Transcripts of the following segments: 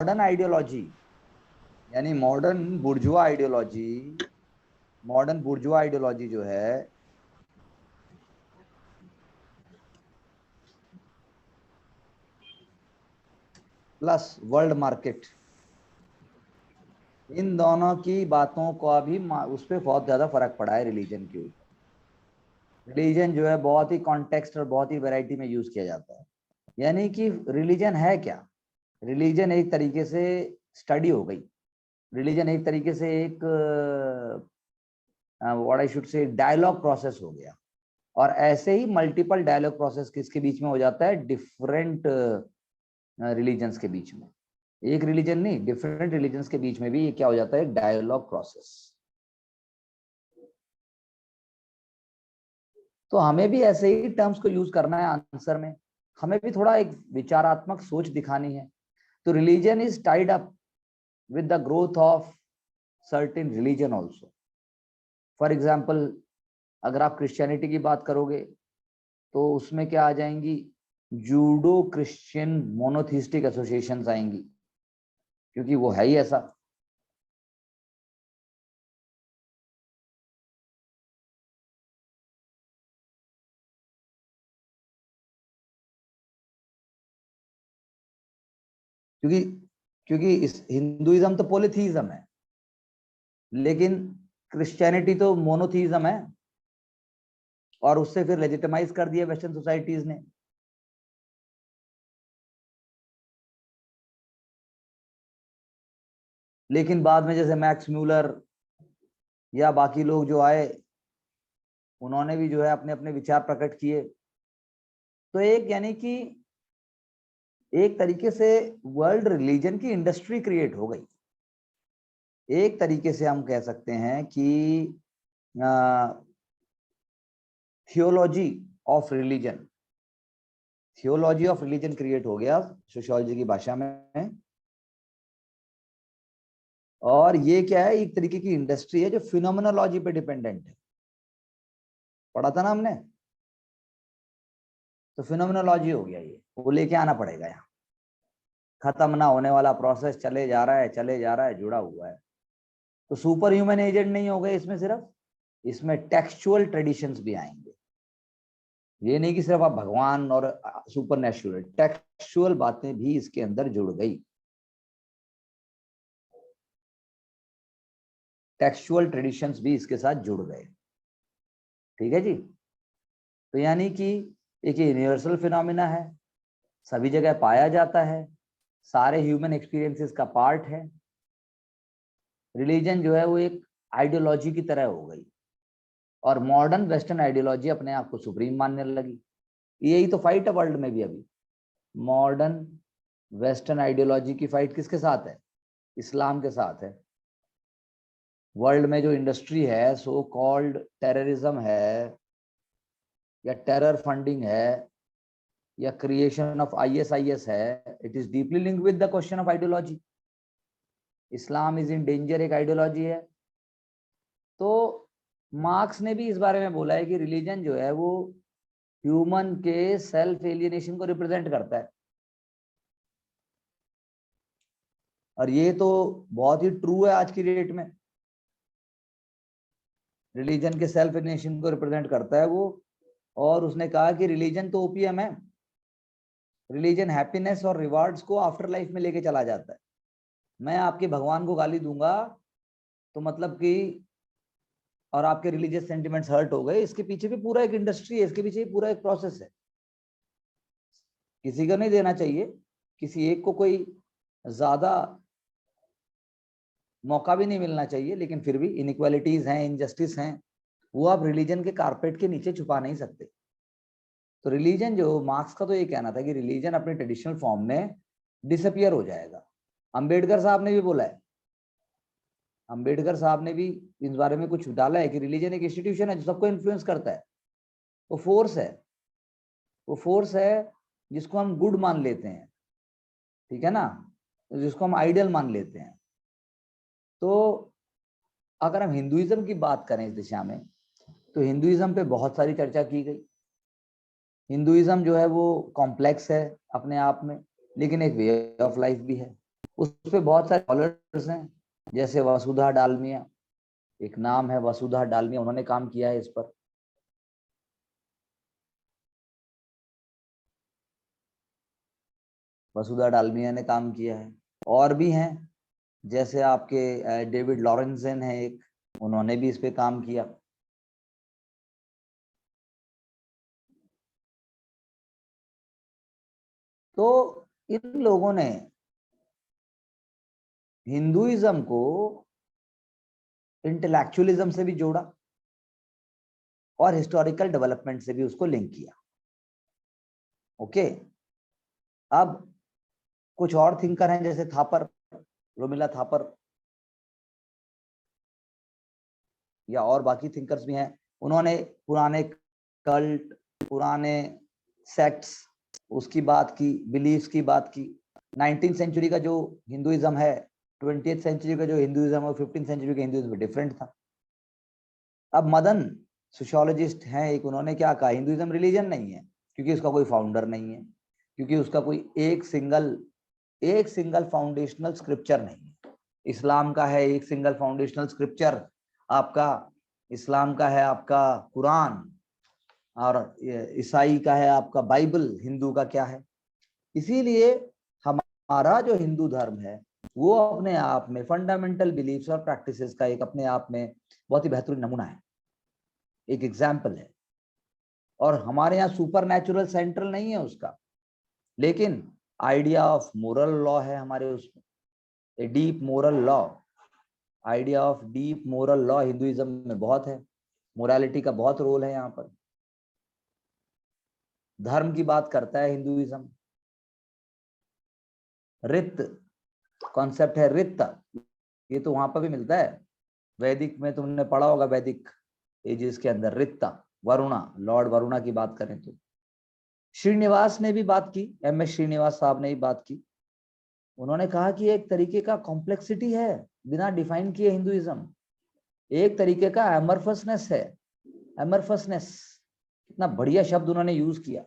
Modern ideology यानी modern बुर्जुआ ideology जो है प्लस वर्ल्ड मार्केट, इन दोनों की बातों का भी उस पर बहुत ज्यादा फर्क पड़ा है रिलीजन के ऊपर। रिलीजन जो है बहुत ही कॉन्टेक्स्ट और बहुत ही वैरायटी में यूज किया जाता है। यानी कि रिलीजन है क्या? रिलीजन एक तरीके से स्टडी हो गई। रिलीजन एक तरीके से एक what I should say dialogue process हो गया। और ऐसे ही मल्टीपल डायलॉग प्रोसेस किसके बीच में हो जाता है? डिफरेंट रिलीजन्स के बीच में। एक रिलीजन नहीं, डिफरेंट रिलीजन्स के बीच में भी ये क्या हो जाता है? Dialogue process. तो हमें भी ऐसे ही टर्म्स को यूज करना है आंसर में। हमें भी थोड़ा एक विचारात्मक सोच दिखानी है। तो religion is tied up with the growth of certain religion also. For example, अगर आप क्रिश्चियनिटी की बात करोगे तो उसमें क्या आ जाएंगी? जूडो क्रिश्चियन मोनोथिस्टिक एसोसिएशंस आएंगी, क्योंकि वो है ही ऐसा। क्योंकि क्योंकि इस हिंदुइज्म तो पॉलीथीइज्म है, लेकिन क्रिश्चियनिटी तो मोनोथीइज्म है, और उससे फिर लेजिटिमाइज कर दिया वेस्टर्न सोसाइटीज ने। लेकिन बाद में जैसे मैक्स म्यूलर या बाकी लोग जो आए, उन्होंने भी जो है अपने अपने विचार प्रकट किए। तो एक यानी कि एक तरीके से वर्ल्ड रिलीजन की इंडस्ट्री क्रिएट हो गई। एक तरीके से हम कह सकते हैं कि थियोलॉजी ऑफ रिलीजन क्रिएट हो गया सोशियोलॉजी की भाषा में। और ये क्या है? एक तरीके की इंडस्ट्री है जो फिनोमेनोलॉजी पे डिपेंडेंट है। पढ़ा था ना हमने? तो फिनोमेनोलॉजी हो गया, ये वो लेके आना पड़ेगा यहाँ। खत्म ना होने वाला प्रोसेस चले जा रहा है, जुड़ा हुआ है। तो सुपर ह्यूमन एजेंट नहीं हो गए इसमें, सिर्फ इसमें टेक्सचुअल ट्रेडिशंस भी आएंगे। ये नहीं कि सिर्फ आप भगवान और सुपर नेचुरल, टेक्सचुअल बातें भी इसके अंदर जुड़ गई। टेक्सचुअल ट्रेडिशंस भी इसके साथ जुड़ गए। ठीक है जी। तो यानी कि एक यूनिवर्सल फिनोमिना है, सभी जगह पाया जाता है, सारे ह्यूमन एक्सपीरियंसेस का पार्ट है। रिलीजन जो है वो एक आइडियोलॉजी की तरह हो गई, और मॉडर्न वेस्टर्न आइडियोलॉजी अपने आप को सुप्रीम मानने लगी। यही तो फाइट है वर्ल्ड में भी अभी। मॉडर्न वेस्टर्न आइडियोलॉजी की फाइट किसके साथ है? इस्लाम के साथ है। वर्ल्ड में जो इंडस्ट्री है, सो कॉल्ड टेररिज्म है, या टेरर फंडिंग है, या क्रिएशन ऑफ ISIS है, it is deeply linked with the question of ideology. Islam is in danger एक आइडियोलॉजी है। तो मार्क्स ने भी इस बारे में बोला है कि रिलीजन जो है वो ह्यूमन के सेल्फ एलियनेशन को रिप्रेजेंट करता है। और ये तो बहुत ही ट्रू है आज की डेट में। रिलीजन के सेल्फ एलियनेशन को रिप्रेजेंट करता है वो। और उसने कहा कि रिलीजन तो ओपीएम है। रिलीजन हैप्पीनेस और रिवार्ड्स को आफ्टर लाइफ में लेके चला जाता है। मैं आपके भगवान को गाली दूंगा तो मतलब कि, और आपके रिलीजियस सेंटिमेंट्स हर्ट हो गए, इसके पीछे भी पूरा एक इंडस्ट्री है, इसके पीछे भी पूरा एक प्रोसेस है। किसी को नहीं देना चाहिए, किसी एक को कोई ज्यादा मौका भी नहीं मिलना चाहिए, लेकिन फिर भी इनइक्वालिटीज हैं, इनजस्टिस हैं, वो आप रिलीजन के कारपेट के नीचे छुपा नहीं सकते। तो रिलीजन जो, मार्क्स का तो ये कहना था कि रिलीजन अपने ट्रेडिशनल फॉर्म में डिसअपियर हो जाएगा। अंबेडकर साहब ने भी बोला है, अंबेडकर साहब ने भी इस बारे में कुछ डाला है कि रिलीजन एक इंस्टीट्यूशन है जो सबको इन्फ्लुएंस करता है। वो फोर्स है, वो फोर्स है जिसको हम गुड मान लेते हैं, ठीक है ना, जिसको हम आइडियल मान लेते हैं। तो अगर हम हिंदुइज्म की बात करें इस दिशा में, तो हिंदुइज्म पे बहुत सारी चर्चा की गई। हिंदुइज्म जो है वो कॉम्प्लेक्स है अपने आप में, लेकिन एक वे ऑफ लाइफ भी है। उस पे बहुत सारे स्कॉलर्स हैं, जैसे वसुधा डालमिया, एक नाम है वसुधा डालमिया, उन्होंने काम किया है इस पर। वसुधा डालमिया ने काम किया है। और भी हैं, जैसे आपके डेविड लॉरेंसन है एक, उन्होंने भी इस पे काम किया। तो इन लोगों ने हिंदुइज्म को इंटेलेक्चुअलिज्म से भी जोड़ा और हिस्टोरिकल डेवलपमेंट से भी उसको लिंक किया। ओके, अब कुछ और थिंकर हैं जैसे थापर, रोमिला थापर, या और बाकी थिंकर्स भी हैं। उन्होंने पुराने कल्ट, पुराने सेक्ट्स, उसकी बात की, बिलीफ्स की बात की। 19th सेंचुरी का जो हिंदुइज्म है, 20th सेंचुरी का जो हिंदुइज्म है, 15th सेंचुरी का हिंदुइज्म डिफरेंट था। अब मदन सोशियोलॉजिस्ट हैं एक, उन्होंने क्या कहा, हिंदुइज्म रिलीजन नहीं है, क्योंकि उसका कोई फाउंडर नहीं है, क्योंकि उसका कोई एक सिंगल फाउंडेशनल स्क्रिप्चर नहीं है। इस्लाम का है एक सिंगल फाउंडेशनल स्क्रिप्चर, आपका इस्लाम का है आपका कुरान, और ईसाई का है आपका बाइबल, हिंदू का क्या है। इसीलिए हमारा जो हिंदू धर्म है वो अपने आप में फंडामेंटल बिलीफ्स और प्रैक्टिसेस का एक अपने आप में बहुत ही बेहतरीन नमूना है, एक एग्जाम्पल है। और हमारे यहाँ सुपर नेचुरल सेंट्रल नहीं है उसका, लेकिन आइडिया ऑफ मोरल लॉ है हमारे उसमें, a deep moral law, idea of deep moral law Hinduism में बहुत है। मोरालिटी का बहुत रोल है यहाँ पर। धर्म की बात करता है हिंदुइज्म। रित कॉन्सेप्ट है, रित, ये तो वहां पर भी मिलता है, वैदिक में तुमने पढ़ा होगा, वैदिक एजेस के अंदर रित्ता, वरुणा, लॉर्ड वरुणा की बात करें तो। श्रीनिवास ने भी बात की, MS श्रीनिवास साहब ने भी बात की। उन्होंने कहा कि एक तरीके का कॉम्प्लेक्सिटी है बिना डिफाइन किए हिंदुइज्म, एक तरीके का एमरफसनेस है, एमरफसनेस, कितना बढ़िया शब्द उन्होंने यूज किया।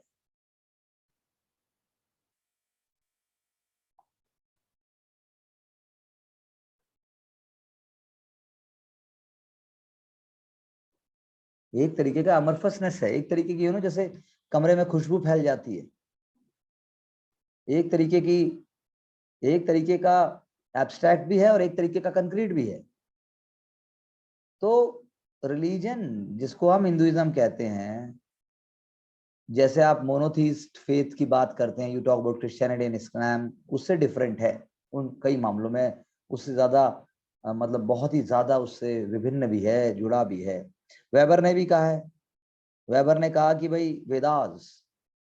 एक तरीके का अमरफसनेस है, एक तरीके की जैसे कमरे में खुशबू फैल जाती है, एक तरीके की, एक तरीके का एब्स्ट्रैक्ट भी है और एक तरीके का कंक्रीट भी है। तो रिलीजन जिसको हम हिंदुइज्म कहते हैं, जैसे आप मोनोथीस्ट फेथ की बात करते हैं, you talk about Christianity and Islam, उससे डिफरेंट है उन कई मामलों में, उससे ज्यादा मतलब बहुत ही ज्यादा उससे विभिन्न भी है, जुड़ा भी है। वेबर ने भी कहा है, वेबर ने कहा कि भाई वेदास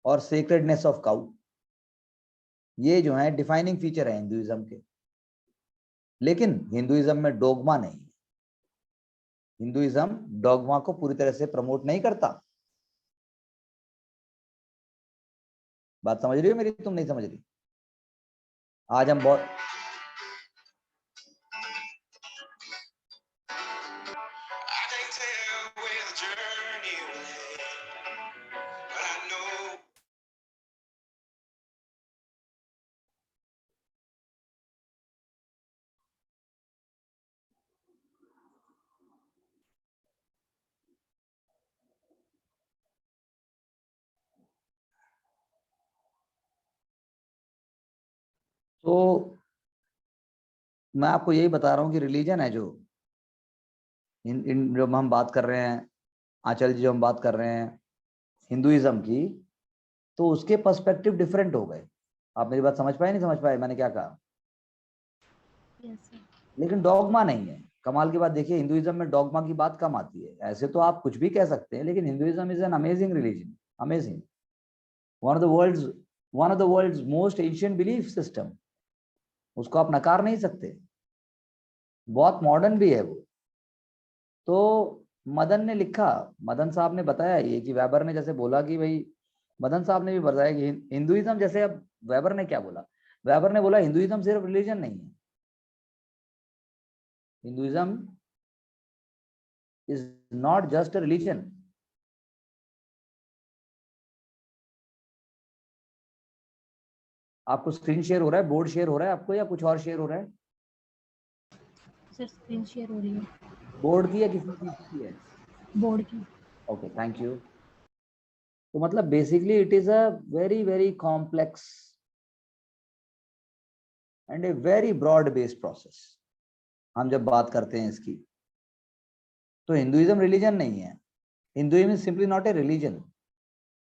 और सेक्रेडनेस ऑफ काउ, ये जो है डिफाइनिंग फीचर है हिंदुइज्म के। लेकिन हिंदुइज्म में डोगमा नहीं, हिंदुइज्म डोगमा को पूरी तरह से प्रमोट नहीं करता। बात समझ रही हो मेरी, तुम नहीं समझ रही? आज हम बहुत तो मैं आपको यही बता रहा हूँ कि रिलीजन है जो इन जो हम बात कर रहे हैं, आंचल जी जो हम बात कर रहे हैं हिंदुइज्म की, तो उसके पर्सपेक्टिव डिफरेंट हो गए। आप मेरी बात समझ पाए, नहीं समझ पाए मैंने क्या कहा? yes, लेकिन डॉगमा नहीं है। कमाल की बात देखिए, हिंदुइज्म में डॉगमा की बात कम आती है। ऐसे तो आप कुछ भी कह सकते हैं, लेकिन Hinduism is an amazing religion, amazing, one of the world's, one of the world's most ancient belief system, उसको आप नकार नहीं सकते, बहुत मॉडर्न भी है वो। तो मदन ने लिखा, मदन साहब ने बताया ये कि वेबर ने जैसे बोला कि भाई, मदन साहब ने भी बताया कि हिंदुइज्म, जैसे अब वेबर ने क्या बोला, वेबर ने बोला हिंदुइज्म सिर्फ रिलीजन नहीं है, Hinduism is not just a religion, आपको स्क्रीन शेयर हो रहा है, बोर्ड शेयर हो रहा है आपको, या कुछ और शेयर हो रहा है? सर स्क्रीन शेयर हो रही है। बोर्ड की या किसी चीज की है? बोर्ड की। Okay, thank you. तो मतलब basically it is a very very complex and a very broad based process. हम जब बात करते हैं इसकी, तो हिंदुइज्म रिलीजन नहीं है, Hinduism is simply not a religion.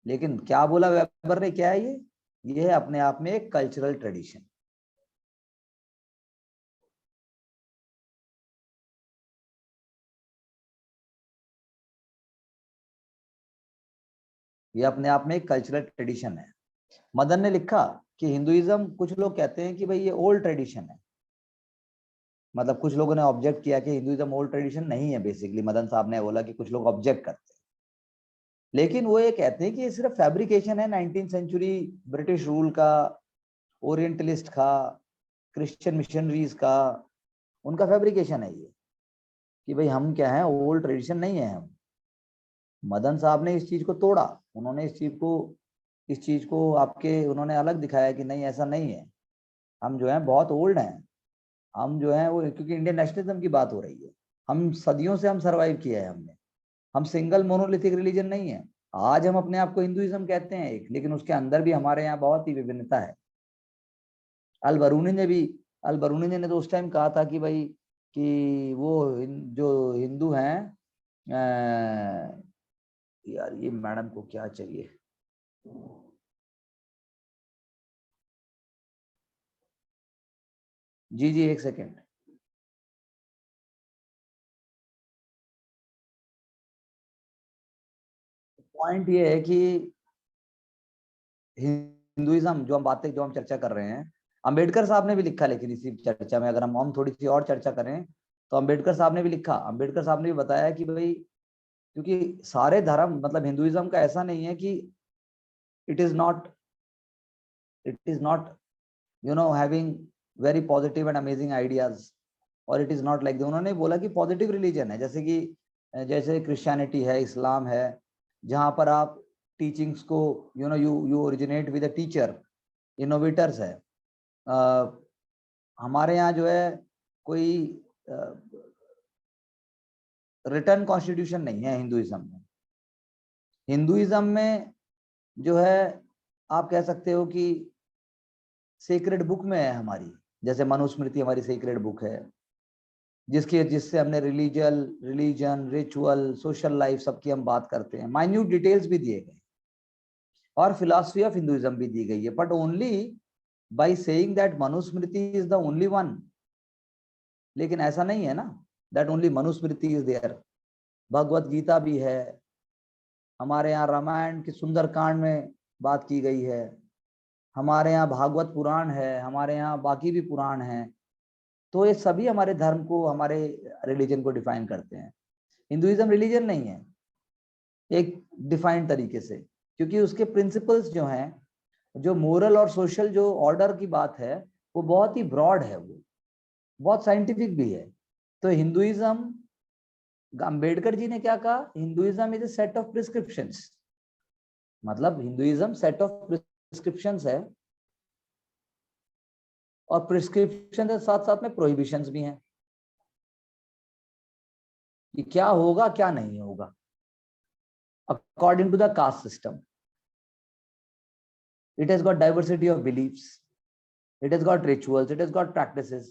लेकिन क्या बोला वेबर ने, क्या है ये है अपने आप में एक कल्चरल ट्रेडिशन। ये अपने आप में एक कल्चरल ट्रेडिशन है। मदन ने लिखा कि हिंदुइज्म, कुछ लोग कहते हैं कि भाई ये ओल्ड ट्रेडिशन है। मतलब कुछ लोगों ने ऑब्जेक्ट किया कि हिंदुइज्म ओल्ड ट्रेडिशन नहीं है। बेसिकली मदन साहब ने बोला कि कुछ लोग ऑब्जेक्ट करते हैं, लेकिन वो ये कहते हैं कि ये सिर्फ फैब्रिकेशन है 19th सेंचुरी ब्रिटिश रूल का, ओरिएंटलिस्ट का, क्रिश्चियन मिशनरीज का, उनका फैब्रिकेशन है ये, कि भाई हम क्या है, ओल्ड ट्रेडिशन नहीं है हम। मदन साहब ने इस चीज को तोड़ा, उन्होंने इस चीज को आपके उन्होंने अलग दिखाया कि नहीं ऐसा नहीं है, हम जो है बहुत ओल्ड हैं। हम जो है वो, क्योंकि इंडियन नेशनलिज्म की बात हो रही है, हम सदियों से हम सरवाइव किया है हमने, हम सिंगल मोनोलिथिक रिलीजन नहीं है। आज हम अपने आप को हिंदुइज्म कहते हैं एक, लेकिन उसके अंदर भी हमारे यहाँ बहुत ही विभिन्नता है। अल बरूनी ने तो उस टाइम कहा था कि भाई कि वो जो हिंदू हैं, यार ये मैडम को क्या चाहिए, जी जी एक सेकेंड। पॉइंट ये है कि हिंदुइज्म जो हम चर्चा कर रहे हैं, अंबेडकर साहब ने भी लिखा, लेकिन इसी चर्चा में अगर हम थोड़ी सी और चर्चा करें, तो अंबेडकर साहब ने भी लिखा, अंबेडकर साहब ने भी बताया कि भाई क्योंकि सारे धर्म, मतलब हिंदुइज्म का ऐसा नहीं है कि it is not having very positive and amazing ideas, और इट इज नॉट लाइक, उन्होंने बोला कि पॉजिटिव रिलीजन है, जैसे क्रिश्चियनिटी है, इस्लाम है, जहां पर आप टीचिंग्स को you originate with a teacher, innovators है। हमारे यहाँ जो है कोई रिटर्न कॉन्स्टिट्यूशन नहीं है हिंदुइज्म में। हिंदुइज्म में जो है आप कह सकते हो कि सेक्रेड बुक में है हमारी, जैसे मनुस्मृति हमारी सेक्रेड बुक है, जिससे हमने रिलीजन, रिचुअल, सोशल लाइफ सबकी हम बात करते हैं, माइन्यूट डिटेल्स भी दिए गए, और फिलॉसफी ऑफ हिंदुइज्म भी दी गई है, but only by saying that Manusmriti is the only one. लेकिन ऐसा नहीं है ना, that only Manusmriti is there, Bhagavad Gita भी है, हमारे यहाँ रामायण की सुंदरकांड में बात की गई है, हमारे यहाँ भागवत पुराण है, हमारे यहाँ बाकी भी पुराण हैं। तो ये सभी हमारे धर्म को, हमारे रिलीजन को डिफाइन करते हैं। हिंदुइज्म रिलीजन नहीं है एक डिफाइंड तरीके से, क्योंकि उसके प्रिंसिपल्स जो हैं, जो मोरल और सोशल जो ऑर्डर की बात है, वो बहुत ही ब्रॉड है, वो बहुत साइंटिफिक भी है। तो हिंदुइज्म, अंबेडकर जी ने क्या कहा, Hinduism is a set of prescriptions, मतलब हिंदुइज्म सेट ऑफ प्रिस्क्रिप्शंस है, और प्रिस्क्रिप्शन के साथ साथ में प्रोहिबिशंस भी हैं कि क्या होगा क्या नहीं होगा according to the caste system. It has got diversity of beliefs, it has got rituals, it has got practices,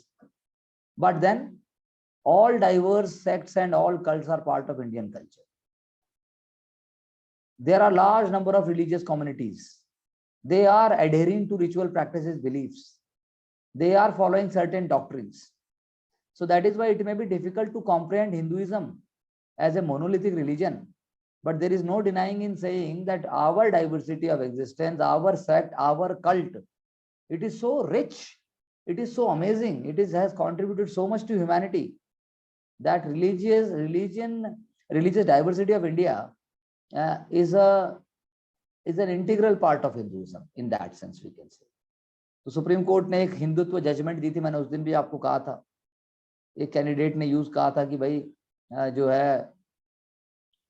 but then all diverse sects and all cults are part of Indian culture. There are large number of religious communities, they are adhering to ritual practices, beliefs, they are following certain doctrines. So that is why it may be difficult to comprehend Hinduism as a monolithic religion, but there is no denying in saying that our diversity of existence, our sect, our cult, it is so rich, it is so amazing, has contributed so much to humanity, that religious diversity of India is an integral part of Hinduism in that sense, we can say. तो supreme court ने एक Hindutva judgement दी थी, मैंने उस दिन भी आपको कहा था, एक कैंडिडेट ने यूज कहा था कि भाई जो है,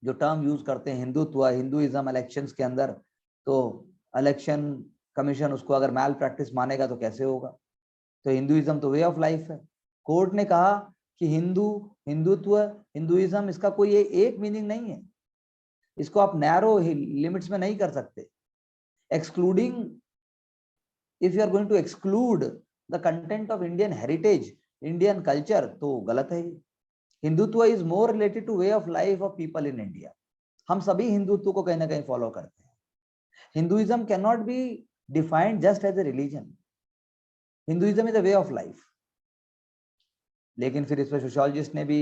जो टर्म यूज करते हैं हिंदुत्व, हिंदुइज्म इलेक्शंस के अंदर, तो इलेक्शन कमीशन उसको अगर मैल प्रैक्टिस मानेगा तो कैसे होगा? तो हिंदुइज्म तो वे ऑफ लाइफ है। कोर्ट ने कहा कि हिंदुत्व, हिंदुइज्म, इसका कोई एक मीनिंग नहीं है, इसको आप नैरो लिमिट्स में नहीं कर सकते। Excluding, if you are going to exclude the content of Indian heritage, Indian culture, तो गलत है। Hindutva is more related to way of life of people in India. हम सभी हिंदुत्व को कहीं ना कहीं फॉलो करते हैं। Hinduism can not be defined just as a religion, Hinduism is a way of life. लेकिन फिर इस पर सोशियोलॉजिस्ट ने भी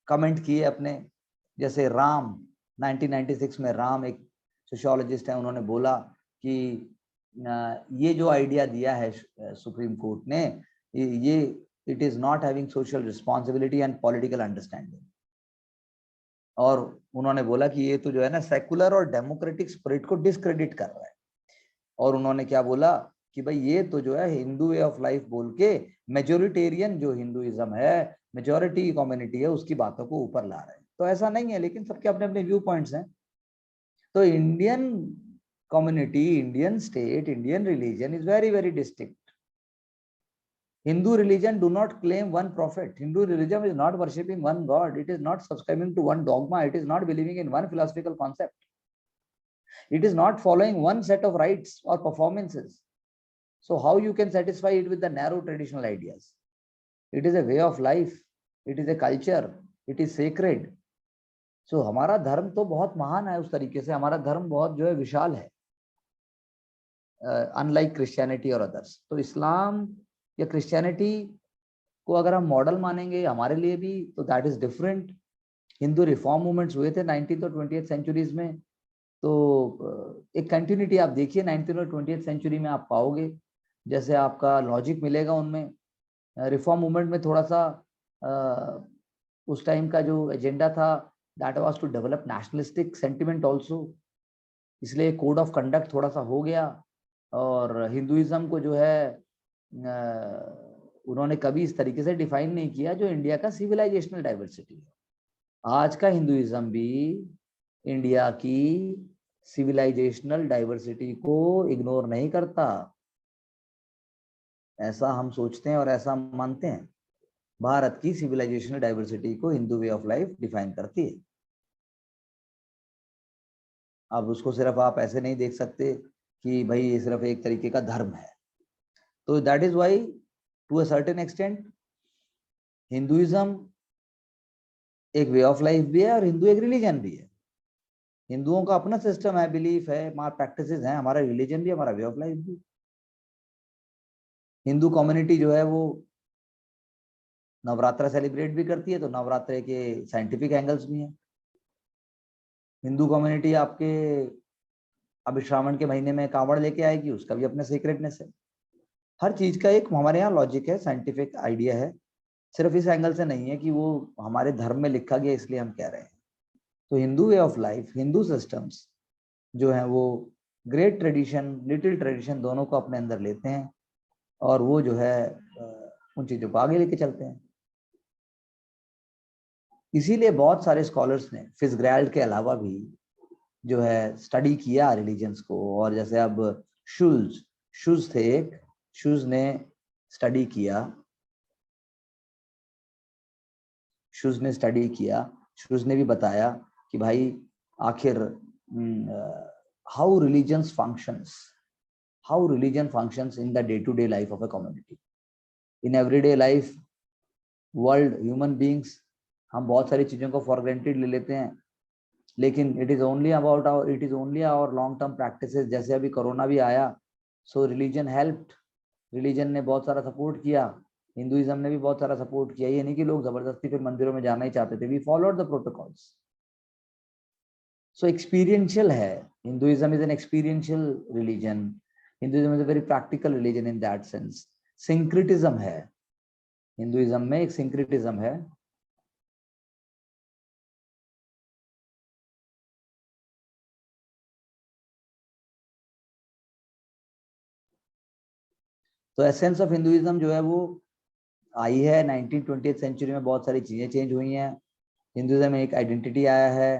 कमेंट किए अपने, जैसे राम 1996 में, राम एक सोशियोलॉजिस्ट है, उन्होंने बोला कि ये जो आइडिया दिया है सुप्रीम कोर्ट ने, ये it is not having social responsibility and political understanding. और उन्होंने बोला कि ये तो जो है ना सेकुलर और डेमोक्रेटिक स्पिरिट को डिस्क्रेडिट कर रहा है। और उन्होंने क्या बोला कि भाई ये तो जो है हिंदू वे ऑफ लाइफ बोल के मेजोरिटेरियन जो हिंदुइज्म है, मेजोरिटी कम्युनिटी है, उसकी बातों को ऊपर ला रहे हैं। तो ऐसा नहीं है, लेकिन सबके अपने अपने व्यू पॉइंट्स हैं। तो Indian community, Indian state, Indian religion is very very distinct. Hindu religion do not claim one prophet. Hindu religion is not worshipping one god. It is not subscribing to one dogma. It is not believing in one philosophical concept. It is not following one set of rites or performances. So how you can satisfy it with the narrow traditional ideas? It is a way of life. It is a culture. It is sacred. So हमारा धर्म तो बहुत महान है, उस तरीके से हमारा धर्म बहुत जो है विशाल है, अनलाइक क्रिश्चियनिटी और अदर्स। तो इस्लाम या क्रिश्चियनिटी को अगर हम मॉडल मानेंगे हमारे लिए भी, तो that is different. Hindu reform movements हुए थे 19th और 20th सेंचुरीज में, तो एक कंटिन्यूटी आप देखिए 19th और 20th सेंचुरी में आप पाओगे, जैसे आपका लॉजिक मिलेगा उनमें। रिफॉर्म मूवमेंट में थोड़ा सा उस टाइम का जो एजेंडा था, that was to develop nationalistic sentiment also, इसलिए कोड ऑफ कंडक्ट थोड़ा सा हो गया। और हिंदुइज्म को जो है उन्होंने कभी इस तरीके से डिफाइन नहीं किया जो इंडिया का सिविलाइजेशनल डाइवर्सिटी है। आज का हिंदुइज्म भी इंडिया की सिविलाइजेशनल डाइवर्सिटी को इग्नोर नहीं करता, ऐसा हम सोचते हैं और ऐसा मानते हैं। भारत की सिविलाइजेशनल डाइवर्सिटी को हिंदू वे ऑफ लाइफ डिफाइन करती है। अब उसको सिर्फ आप ऐसे नहीं देख सकते कि भाई ये सिर्फ एक तरीके का धर्म है। तो that is why to a certain extent Hinduism एक वे ऑफ लाइफ भी है और हिंदू एक रिलीजन भी है। हिंदुओं का अपना सिस्टम है, बिलीफ है, हमारे प्रैक्टिसेस हैं, हमारा रिलीजन भी, हमारा वे ऑफ लाइफ भी। हिंदू कम्युनिटी जो है वो नवरात्रा सेलिब्रेट भी करती है, तो नवरात्रे के साइंटिफिक एंगल्स भी हैं। हिंदू कम्युनिटी आपके अभी श्रावण के महीने में कांवड़ लेके आएगी, उसका भी अपना सीक्रेटनेस है। हर चीज का एक हमारे यहाँ लॉजिक है, साइंटिफिक आइडिया है, सिर्फ इस एंगल से नहीं है कि वो हमारे धर्म में लिखा गया इसलिए हम कह रहे हैं। तो हिंदू वे ऑफ लाइफ, हिंदू सिस्टम्स जो है वो ग्रेट ट्रेडिशन, लिटिल ट्रेडिशन दोनों को अपने अंदर लेते हैं और वो जो है उन चीजों को आगे लेके चलते हैं। इसीलिए बहुत सारे स्कॉलर्स ने फिट्जगेराल्ड के अलावा भी जो है स्टडी किया रिलीजन्स को। और जैसे अब शुल्ज थे एक, शुल्ज ने स्टडी किया, शुल्ज ने भी बताया कि भाई आखिर how religion functions in the day to day life of a community, in everyday life world human beings. हम बहुत सारी चीजों को फॉर ग्रांटेड ले लेते हैं, लेकिन it is only our long term practices. जैसे अभी कोरोना भी आया, सो रिलीजन हेल्प्ड, रिलीजन ने बहुत सारा सपोर्ट किया, हिंदुइज्म ने भी बहुत सारा सपोर्ट किया। ये नहीं कि लोग जबरदस्ती फिर मंदिरों में जाना ही चाहते थे, we followed the protocols. So experiential है, Hinduism is an experiential religion, Hinduism is a very practical religion in that sense. Syncretism है, हिंदुइज्म में एक सिंक्रेटिज्म है। तो एसेंस ऑफ हिंदुइज्म जो है वो आई है 19th-20th सेंचुरी में, बहुत सारी चीजें चेंज हुई हैं। हिंदुइज्म में एक आइडेंटिटी आया है,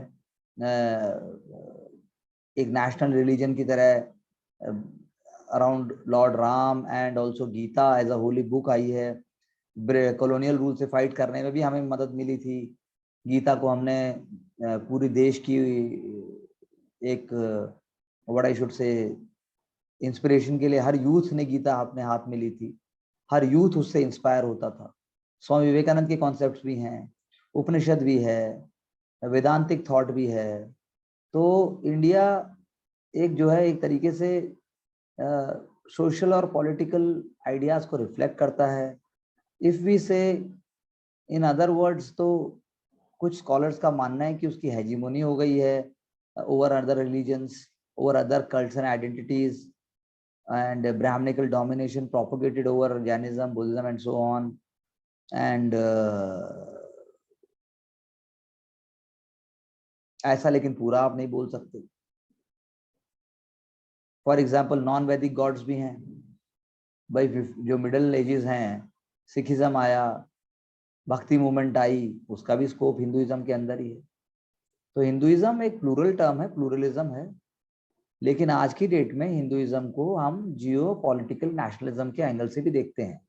एक नेशनल रिलीजन की तरह around Lord Ram and also Gita as a holy book आई है। कॉलोनियल रूल से फाइट करने में भी हमें मदद मिली थी। गीता को हमने पूरी देश की एक व्हाट आई शुड से इंस्पिरेशन के लिए हर यूथ ने गीता अपने हाथ में ली थी, हर यूथ उससे इंस्पायर होता था। स्वामी विवेकानंद के कॉन्सेप्ट्स भी हैं, उपनिषद भी है, वेदांतिक थॉट भी है। तो इंडिया एक जो है एक तरीके से सोशल और पॉलिटिकल आइडियाज को रिफ्लेक्ट करता है। इफ वी से इन अदर वर्ड्स, तो कुछ स्कॉलर्स का मानना है कि उसकी हेजीमोनी हो गई है over other religions, over other cults and identities, and Brahminical domination propagated over Jainism, Buddhism and so on. And ऐसा लेकिन पूरा आप नहीं बोल सकते। फॉर एग्जाम्पल नॉन वैदिक गॉड्स भी हैं भाई। जो मिडिल एजेस हैं, सिखिज्म आया, भक्ति मूवमेंट आई, उसका भी स्कोप हिंदुइज्म के अंदर ही है। तो हिंदुइज्म एक प्लूरल टर्म है, प्लूरलिज्म है, लेकिन आज की डेट में हिंदुइज्म को हम जियो पॉलिटिकल नेशनलिज्म के एंगल से भी देखते हैं।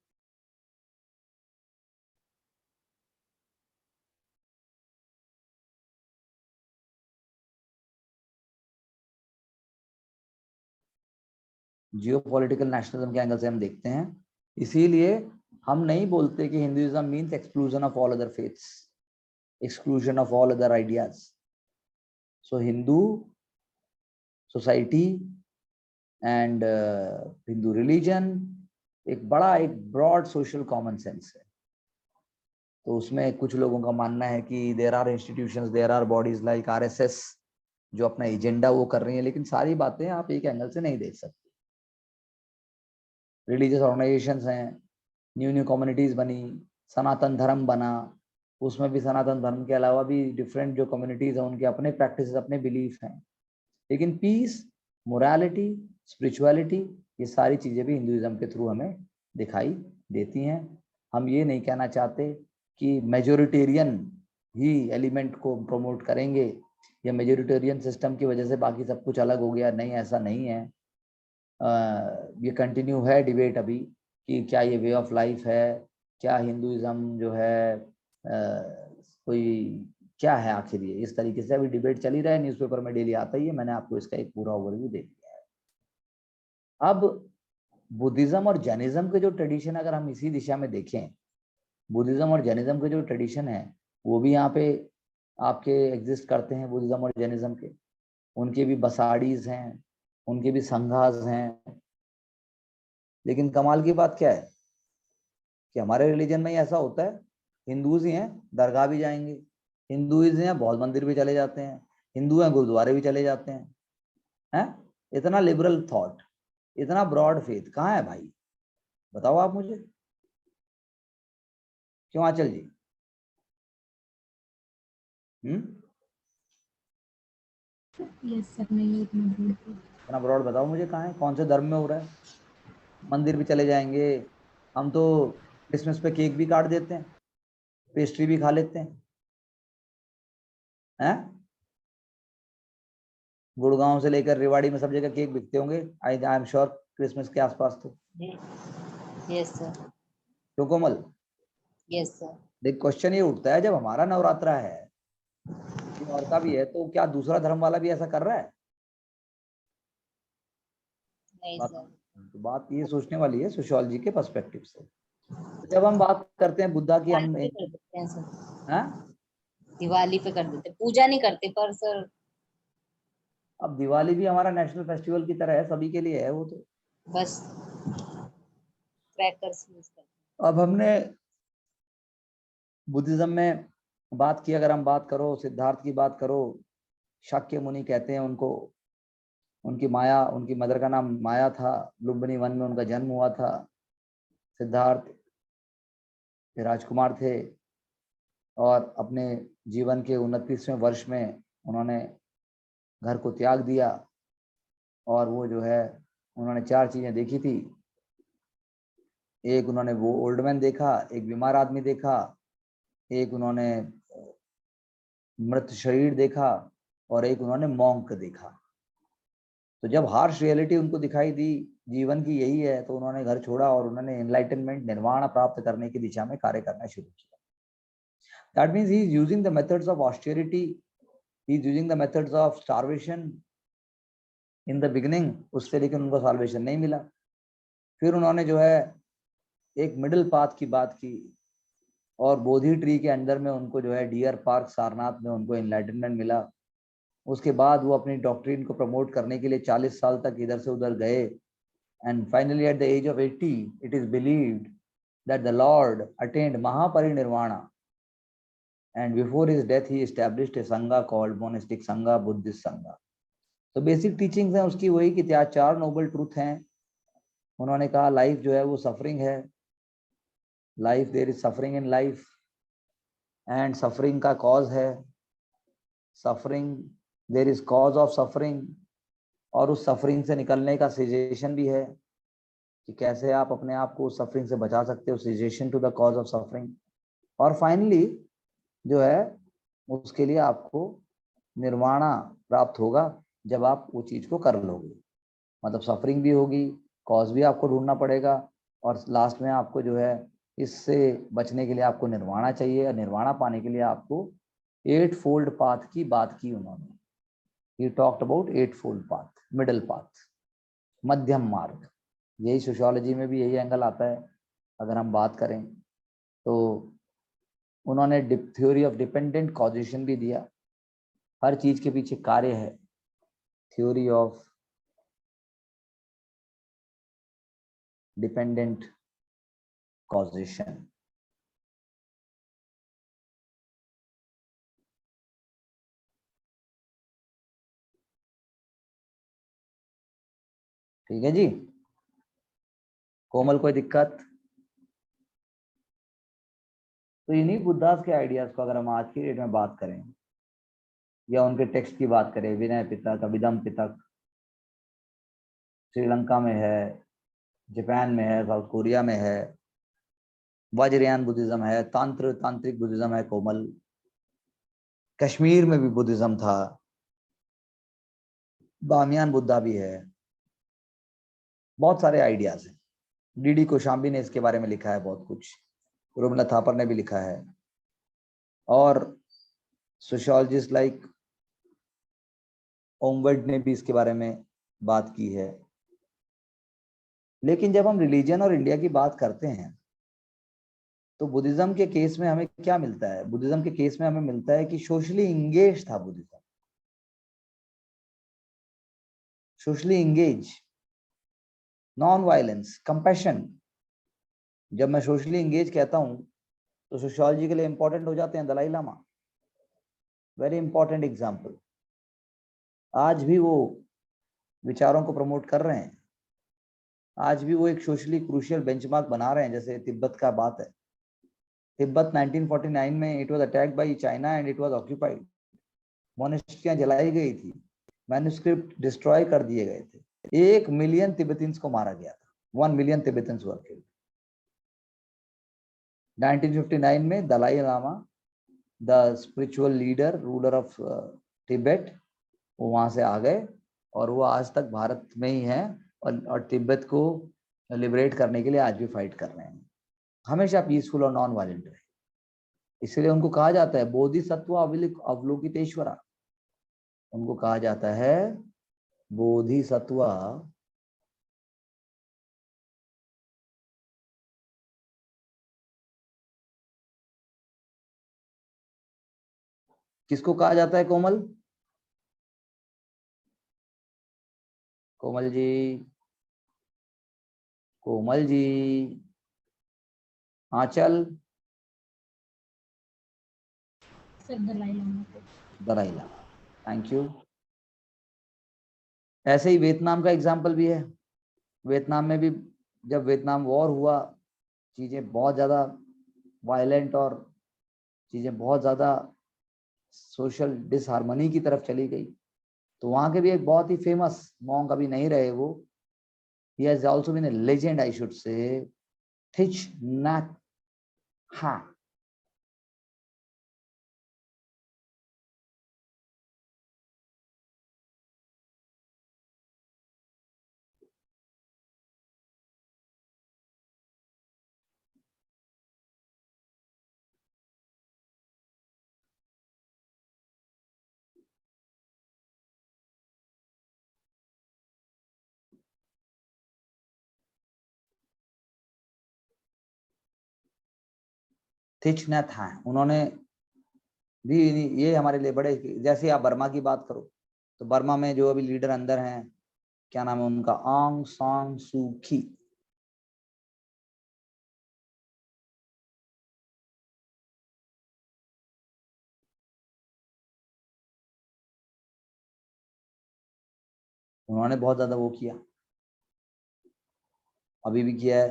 जियो पॉलिटिकल नेशनलिज्म के एंगल से हम देखते हैं। इसीलिए हम नहीं बोलते कि Hinduism means exclusion of all other faiths, exclusion of all other ideas. So Hindu society and Hindu religion एक बड़ा, एक ब्रॉड सोशल कॉमन सेंस है। तो उसमें कुछ लोगों का मानना है कि there are institutions, there are bodies like RSS जो अपना एजेंडा वो कर रही है, लेकिन सारी बातें आप एक एंगल से नहीं देख सकते। रिलीजियस ऑर्गेनाइजेशंस हैं, न्यू न्यू कम्युनिटीज बनी, सनातन धर्म बना, उसमें भी सनातन धर्म के अलावा भी डिफरेंट जो कम्युनिटीज हैं उनके अपने प्रैक्टिस, अपने बिलीफ हैं। लेकिन पीस, मोरालिटी, स्पिरिचुअलिटी, ये सारी चीजें भी हिंदुइज्म के थ्रू हमें दिखाई देती हैं। हम ये नहीं कहना चाहते कि मेजोरिटेरियन ही एलिमेंट को प्रमोट करेंगे या मेजोरिटेरियन सिस्टम की वजह से बाकी सब कुछ अलग हो गया, नहीं, ऐसा नहीं है। ये कंटिन्यू है डिबेट अभी कि क्या ये वे ऑफ लाइफ है, क्या हिंदुइज्म जो है कोई क्या है आखिर, ये इस तरीके से अभी डिबेट चल ही रहा है। न्यूज़पेपर में डेली आता ही है, मैंने आपको इसका एक पूरा ओवरव्यू दे दिया है। अब बुद्धिज्म और जैनिज्म के जो ट्रेडिशन अगर हम इसी दिशा में देखें, बुद्धिज्म और जैनिज्म के जो ट्रेडिशन है वो भी यहाँ पे आपके एग्जिस्ट करते हैं। बुद्धिज्म और जैनिज्म के उनके भी बसाड़ीज हैं, उनके भी संघास हैं। लेकिन कमाल की बात क्या है कि हमारे रिलीजन में ही ऐसा होता है, हिंदूज ही हैं दरगाह भी जाएंगे, हिंदूज हैं बहुत मंदिर भी चले जाते हैं, हिंदू हैं गुरुद्वारे भी चले जाते हैं। इतना लिबरल थॉट, इतना ब्रॉड फेथ कहाँ है भाई, बताओ आप मुझे। क्यों आंचल जी? यस सर, नहीं इतना ब्रॉड बताओ मुझे, कहाँ है, कौन से धर्म में हो रहा है? मंदिर भी चले जाएंगे, हम तो क्रिसमस पे केक भी काट देते हैं, पेस्ट्री भी खा लेते हैं। गुड़गांव से लेकर रेवाड़ी में सब जगह केक बिकते होंगे, आई एम श्योर, क्रिसमस के आसपास तो। Yes sir. तो कोमल, यस सर। देख क्वेश्चन ये उठता है, जब हमारा नवरात्रा है और का भी है, तो क्या दूसरा धर्म वाला भी ऐसा कर रहा है? नहीं बात, सर। तो बात ये सोचने वाली है सोशियोलॉजी के पर्सपेक्टिव से। तो जब हम बात करते हैं बुद्धा की, हम दिवाली पे कर देते हैं सर, हाँ दिवाली पे कर देते, पूजा नहीं करते पर सर। अब दिवाली भी हमारा नेशनल फेस्टिवल की तरह है, सभी के लिए है वो तो। बस क्रैकर्स यूज करते। अब हमने बुद्धिज्म में बात की, अगर हम बात करो सिद्धार्थ की बात करो, शाक्य मुनि कहते हैं उनको, उनकी माया, उनकी मदर का नाम माया था, लुम्बिनी वन में उनका जन्म हुआ था। सिद्धार्थ राजकुमार थे और अपने जीवन के 29वें वर्ष में उन्होंने घर को त्याग दिया और वो जो है उन्होंने 4 चीजें देखी थी। एक उन्होंने वो ओल्ड मैन देखा, एक बीमार आदमी देखा, एक उन्होंने मृत शरीर देखा और एक उन्होंने मॉन्क देखा। तो जब हार्श रियलिटी उनको दिखाई दी जीवन की यही है, तो उन्होंने घर छोड़ा और उन्होंने एनलाइटनमेंट, निर्वाण प्राप्त करने की दिशा में कार्य करना शुरू किया। That means he is using the methods of austerity, he is using the methods of starvation in the beginning, उससे लेकिन उनको साल्वेशन नहीं मिला। फिर उन्होंने जो है एक मिडिल पाथ की बात की और बोधि ट्री के अंदर में उनको जो है डियर पार्क सारनाथ में उनको एनलाइटनमेंट मिला। उसके बाद वो अपनी डॉक्ट्रिन को प्रमोट करने के लिए 40 साल तक इधर से उधर गए, and finally at the age of 80 it is believed that the Lord attend Mahaparinirvana, and before his death he established a sangha called monastic संघा, बुद्धिस्ट संघा। तो बेसिक टीचिंग्स हैं उसकी वही कि क्या 4 नोबल ट्रूथ हैं। उन्होंने कहा लाइफ जो है वो सफरिंग है, life, there is suffering in life, and suffering का कॉज है suffering, there is cause of suffering, और उस सफरिंग से निकलने का सजेशन भी है कि कैसे आप अपने आप को उस सफरिंग से बचा सकते हो, suggestion to the cause of suffering. और फाइनली जो है उसके लिए आपको निर्वाणा प्राप्त होगा जब आप वो चीज को कर लोगे। मतलब सफरिंग भी होगी, कॉज भी आपको ढूंढना पड़ेगा, और लास्ट में आपको जो है इससे बचने के लिए आपको निर्वाणा चाहिए, और निर्वाणा पाने के लिए आपको 8 फोल्ड पाथ की बात की उन्होंने। He talked about 8 fold path, middle path, मध्यम मार्ग। यही सोशियोलॉजी में भी यही एंगल आता है। अगर हम बात करें तो उन्होंने थ्योरी ऑफ डिपेंडेंट कॉजेशन भी दिया, हर चीज के पीछे कार्य है, थ्योरी ऑफ डिपेंडेंट कॉजेशन। ठीक है जी, कोमल कोई दिक्कत? तो इन्हीं बुद्धास के आइडियाज को अगर हम आज की डेट में बात करें या उनके टेक्स्ट की बात करें, विनय पिटक, अभिधम पिटक श्रीलंका में है, जापान में है, साउथ कोरिया में है, वज्रयान बुद्धिज्म है, तांत्रिक बुद्धिज्म है कोमल, कश्मीर में भी बुद्धिज्म था, बामियान बुद्धा भी है, बहुत सारे आइडियाज हैं। डीडी कोशाम्बी ने इसके बारे में लिखा है बहुत कुछ, रघुनाथ थापर ने भी लिखा है, और सोशियोलॉजिस्ट लाइक ओमवर्ड ने भी इसके बारे में बात की है। लेकिन जब हम रिलीजन और इंडिया की बात करते हैं तो बुद्धिज्म के केस में हमें क्या मिलता है? बुद्धिज्म के केस में हमें मिलता है कि सोशली इंगेज था Buddhism, socially engage, non violence, compassion. जब मैं सोशली इंगेज कहता हूं तो सोशियोलॉजी के लिए इंपॉर्टेंट हो जाते हैं Dalai Lama, very important example. आज भी वो विचारों को प्रमोट कर रहे हैं, आज भी वो एक सोशली क्रूशियल बेंचमार्क बना रहे हैं। जैसे तिब्बत का बात है, तिब्बत 1949 में it was attacked by China and it was occupied, मोनेस्ट्रियां जलाई गई थी, मैन्युस्क्रिप्ट डिस्ट्रॉय कर दिए गए थे, 1 मिलियन तिब्बतियंस को मारा गया था, 1 मिलियन तिब्बतियंस वर किल्ड। 1959 में Dalai Lama, the spiritual leader, ruler of Tibet, वो वहां से आ गए और वो आज तक भारत में ही है, और तिब्बत को लिबरेट करने के लिए आज भी फाइट कर रहे हैं, हमेशा पीसफुल और नॉन वायलेंट रहे। इसलिए उनको कहा जाता है बोधिसत्व अवलोकितेश्वरा, उनको कहा जाता है बोधिसत्व किसको कहा जाता है Komal? Komal ji, Komal ji, Aanchal, sir Dalai Lama को। Dalai Lama, thank you. ऐसे ही वियतनाम का एग्जाम्पल भी है। वियतनाम में भी जब वियतनाम वॉर हुआ, चीजें बहुत ज्यादा वायलेंट और चीजें बहुत ज्यादा सोशल डिसहार्मनी की तरफ चली गई, तो वहां के भी एक बहुत ही फेमस मॉन्क, अभी नहीं रहे वो, he has also been a legend I should say, Thich Nhat Hanh। थिच नैथ हैं, उन्होंने भी ये हमारे लिए बड़े, जैसे आप बर्मा की बात करो तो बर्मा में जो अभी लीडर अंदर हैं, क्या नाम है उनका, आंग सान सू की। उन्होंने बहुत ज्यादा वो किया, अभी भी किया है।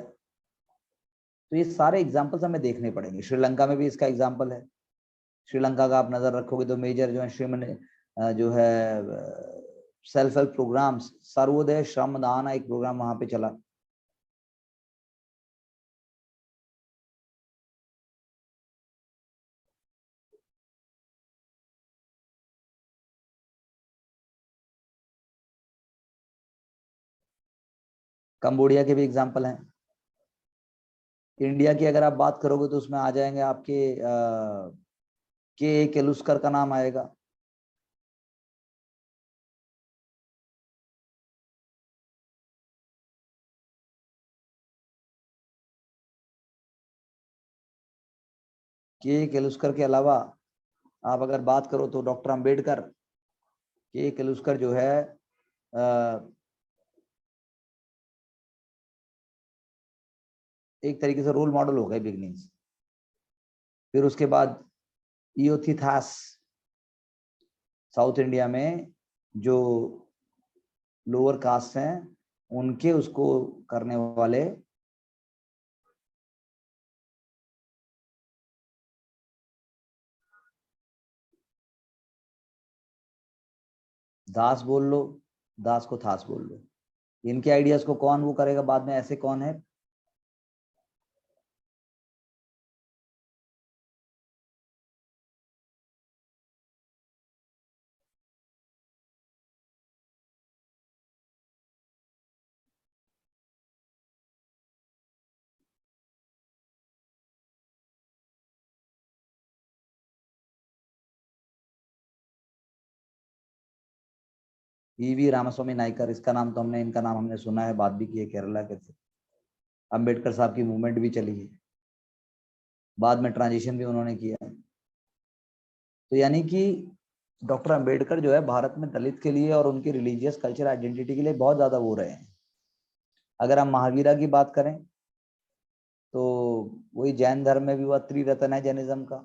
तो ये सारे एग्जाम्पल्स हमें देखने पड़ेंगे। श्रीलंका में भी इसका एग्जाम्पल है। श्रीलंका का आप नजर रखोगे तो मेजर जो है जो है सेल्फ हेल्प प्रोग्राम्स, सर्वोदय श्रमदान एक प्रोग्राम वहां पे चला। कंबोडिया के भी एग्जाम्पल हैं। इंडिया की अगर आप बात करोगे तो उसमें आ जाएंगे आपके के केलुस्कर का नाम आएगा। के केलुस्कर के अलावा आप अगर बात करो तो डॉक्टर अंबेडकर, के केलुस्कर जो है एक तरीके से रोल मॉडल हो गए बिगनिंग। फिर उसके बाद इयोथिथास, साउथ इंडिया में जो लोअर कास्ट हैं उनके उसको करने वाले। दास बोल लो, दास को थास बोल लो। इनके आइडियाज को कौन वो करेगा बाद में, ऐसे कौन है? ईवी रामास्वामी नायकर, इसका नाम तो हमने, इनका नाम हमने सुना है, बात भी की है, केरला के थे। अंबेडकर साहब की मूवमेंट भी चली है, बाद में ट्रांजिशन भी उन्होंने किया है। तो यानी कि डॉक्टर अंबेडकर जो है भारत में दलित के लिए और उनकी रिलीजियस कल्चर आइडेंटिटी के लिए बहुत ज्यादा वो रहे हैं। अगर हम महावीरा की बात करें तो वही जैन धर्म में भी वह त्रिरत्न है जैनिज्म का,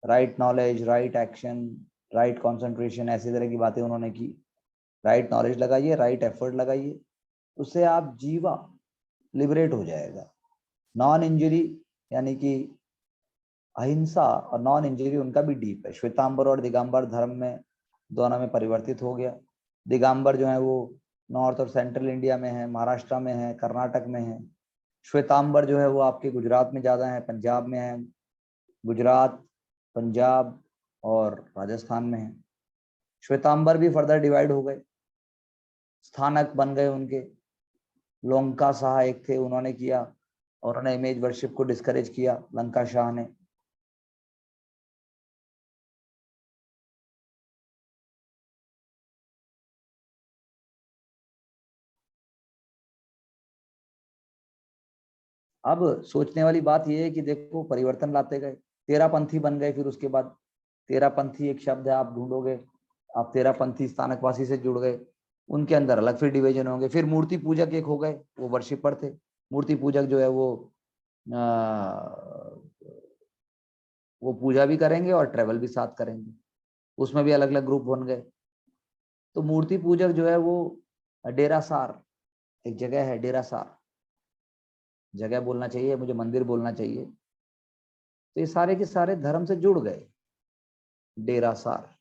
right knowledge, right action, right concentration, ऐसी तरह की बातें उन्होंने की। राइट नॉलेज लगाइए, राइट एफर्ट लगाइए, उससे आप जीवा लिबरेट हो जाएगा। नॉन इंजरी यानी कि अहिंसा और नॉन इंजरी उनका भी डीप है। श्वेतांबर और दिगंबर धर्म में दोनों में परिवर्तित हो गया। दिगंबर जो है वो नॉर्थ और सेंट्रल इंडिया में है, महाराष्ट्र में है, कर्नाटक में है। श्वेतांबर जो है वो आपके गुजरात में ज्यादा है, पंजाब में है, गुजरात, पंजाब और राजस्थान में है। श्वेतांबर भी फर्दर डिवाइड हो गए, स्थानक बन गए उनके। लोंका शाह एक थे, उन्होंने किया और उन्होंने इमेज वर्शिप को डिस्करेज किया, लंका शाह ने। अब सोचने वाली बात यह है कि देखो परिवर्तन लाते गए, तेरापंथी बन गए। फिर उसके बाद तेरापंथी एक शब्द है, आप ढूंढोगे, आप तेरापंथी स्थानकवासी से जुड़ गए, उनके अंदर अलग फिर डिवीजन होंगे। फिर मूर्ति पूजक एक हो गए, वो वर्शिपर थे। मूर्ति पूजक जो है वो पूजा भी करेंगे और ट्रेवल भी साथ करेंगे, उसमें भी अलग अलग ग्रुप बन गए। तो मूर्ति पूजक जो है वो डेरासार, एक जगह है डेरासार, जगह बोलना चाहिए मुझे, मंदिर बोलना चाहिए। तो ये सारे के सारे धर्म से जुड़ गए, डेरासार।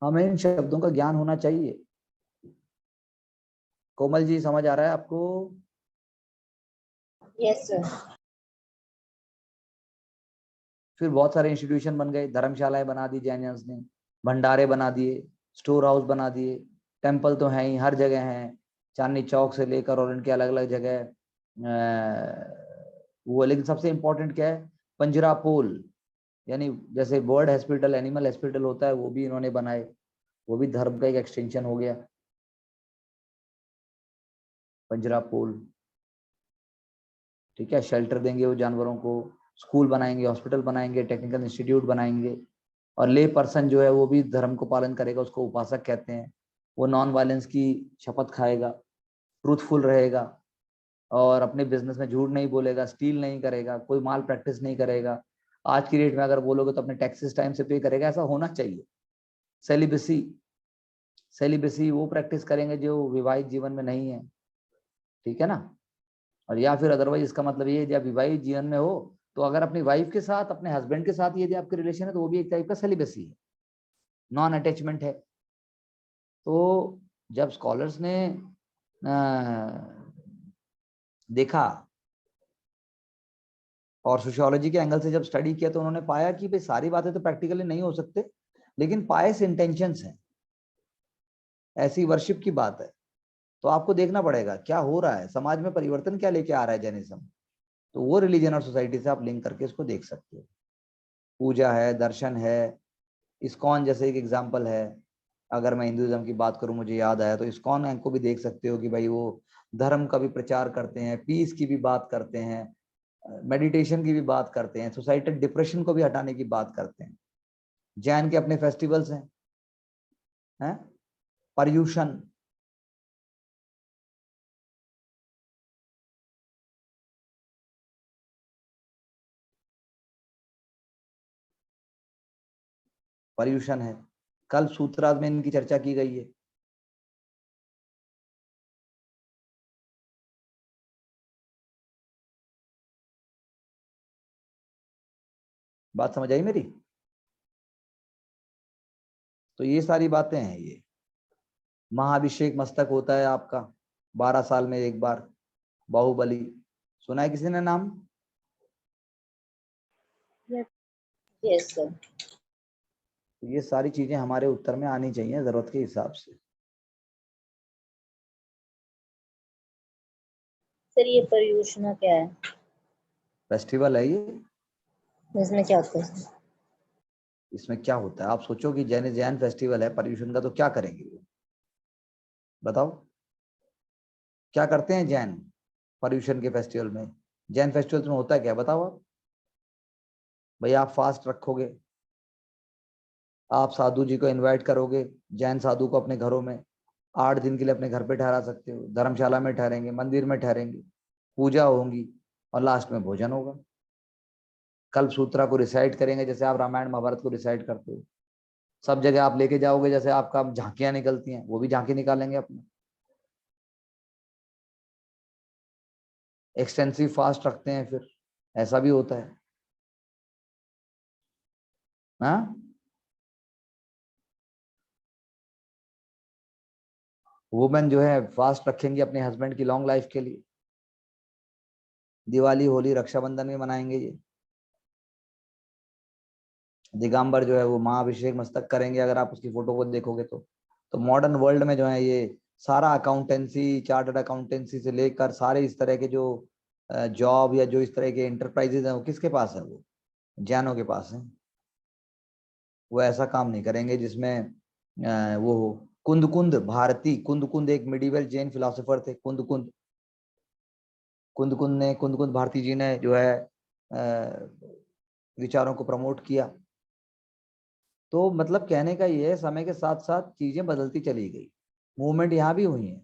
हमें इन शब्दों का ज्ञान होना चाहिए। कोमल जी समझ आ रहा है आपको? Yes sir. फिर बहुत सारे इंस्टीट्यूशन बन गए, धर्मशालाएं बना दी जैनियंस ने, भंडारे बना दिए, स्टोर हाउस बना दिए, टेम्पल तो है ही, हर जगह हैं, चांदनी चौक से लेकर और इनके अलग अलग जगह वो। लेकिन सबसे इंपॉर्टेंट क्या है, पंजरापोल, यानी जैसे बर्ड हॉस्पिटल, एनिमल हॉस्पिटल होता है, वो भी इन्होंने बनाए, वो भी धर्म का एक एक्सटेंशन हो गया, पंजरापोल। ठीक है, शेल्टर देंगे वो जानवरों को, स्कूल बनाएंगे, हॉस्पिटल बनाएंगे, टेक्निकल इंस्टीट्यूट बनाएंगे। और ले पर्सन जो है वो भी धर्म को पालन करेगा, उसको उपासक कहते हैं। वो नॉन वायलेंस की शपथ खाएगा, ट्रूथफुल रहेगा, और अपने बिजनेस में झूठ नहीं बोलेगा, स्टील नहीं करेगा, कोई माल प्रैक्टिस नहीं करेगा। आज की डेट में अगर बोलोगे तो अपने टैक्सेस टाइम से पे करेगा, ऐसा होना चाहिए। सेलिब्रेसी, सेलिब्रेसी वो प्रैक्टिस करेंगे जो विवाहित जीवन में नहीं है, ठीक है ना। और या फिर अदरवाइज इसका मतलब ये यदि आप विवाहित जीवन में हो तो अगर अपनी वाइफ के साथ, अपने हस्बैंड के साथ यदि आपके रिलेशन है तो वो भी एक टाइप का सेलिब्रेसी है, नॉन अटैचमेंट है। तो जब स्कॉलर्स ने देखा और सोशियोलॉजी के एंगल से जब स्टडी किया तो उन्होंने पाया कि भाई सारी बातें तो प्रैक्टिकली नहीं हो सकते, लेकिन पायस इंटेंशंस हैं, ऐसी वर्शिप की बात है। तो आपको देखना पड़ेगा क्या हो रहा है समाज में, परिवर्तन क्या लेके आ रहा है जैनिज्म। तो वो रिलीजन और सोसाइटी से आप लिंक करके इसको देख सकते हो। पूजा है, दर्शन है, इस्कॉन जैसे एक एग्जाम्पल है। अगर मैं हिंदुइज्म की बात करूं, मुझे याद आया तो इस्कॉन को भी देख सकते हो कि भाई वो धर्म का भी प्रचार करते हैं, पीस की भी बात करते हैं, मेडिटेशन की भी बात करते हैं, सोसाइटल डिप्रेशन को भी हटाने की बात करते हैं। जैन के अपने फेस्टिवल्स हैं, पर्यूषण, पर्यूषण है, कल सूत्रार्थ में इनकी चर्चा की गई है। बात समझ आई मेरी। तो ये सारी बातें हैं। ये महाअभिषेक मस्तक होता है आपका 12 साल में एक बार, बाहुबली, सुना है किसी ने नाम? Yes sir. तो ये सारी चीजें हमारे उत्तर में आनी चाहिए जरूरत के हिसाब से। सर ये परियोजना क्या है, फेस्टिवल है ये। इसमें क्या होता है सर? इसमें क्या होता है आप सोचो कि जैन फेस्टिवल है पर्यूषण का, तो क्या करेंगे वो बताओ, क्या करते हैं जैन पर्यूषण के फेस्टिवल में? जैन फेस्टिवल में होता है क्या बताओ आप। भाई आप फास्ट रखोगे, आप साधु जी को इनवाइट करोगे, जैन साधु को अपने घरों में 8 दिन के लिए अपने घर पे ठहरा सकते हो, धर्मशाला में ठहरेंगे, मंदिर में ठहरेंगे, पूजा होगी और लास्ट में भोजन होगा। कल्प सूत्रा को रिसाइट करेंगे जैसे आप रामायण महाभारत को रिसाइट करते हो। सब जगह आप लेके जाओगे, जैसे आपका झांकियां निकलती हैं वो भी झांकी निकालेंगे अपने। एक्सटेंसिव फास्ट रखते हैं फिर, ऐसा भी होता है। हाँ, वुमेन जो है फास्ट रखेंगी अपने हस्बैंड की लॉन्ग लाइफ के लिए। दिवाली, होली, रक्षाबंधन भी मनाएंगे ये। दिगंबर जो है वो महाअभिषेक मस्तक करेंगे, अगर आप उसकी फोटो को देखोगे तो मॉडर्न वर्ल्ड में जो है ये सारा अकाउंटेंसी, चार्टर्ड अकाउंटेंसी से लेकर सारे इस तरह के जो जॉब या जो इस तरह के इंटरप्राइजेज हैं वो किसके पास है? वो जैनों के पास है। वो ऐसा काम नहीं करेंगे जिसमें वो हो। कुंद भारती, कुंद एक मिडिवल जैन फिलोसोफर थे। कुंद भारती जी ने जो है विचारों को प्रमोट किया। तो मतलब कहने का ये है, समय के साथ साथ चीजें बदलती चली गई, मूवमेंट यहाँ भी हुई है,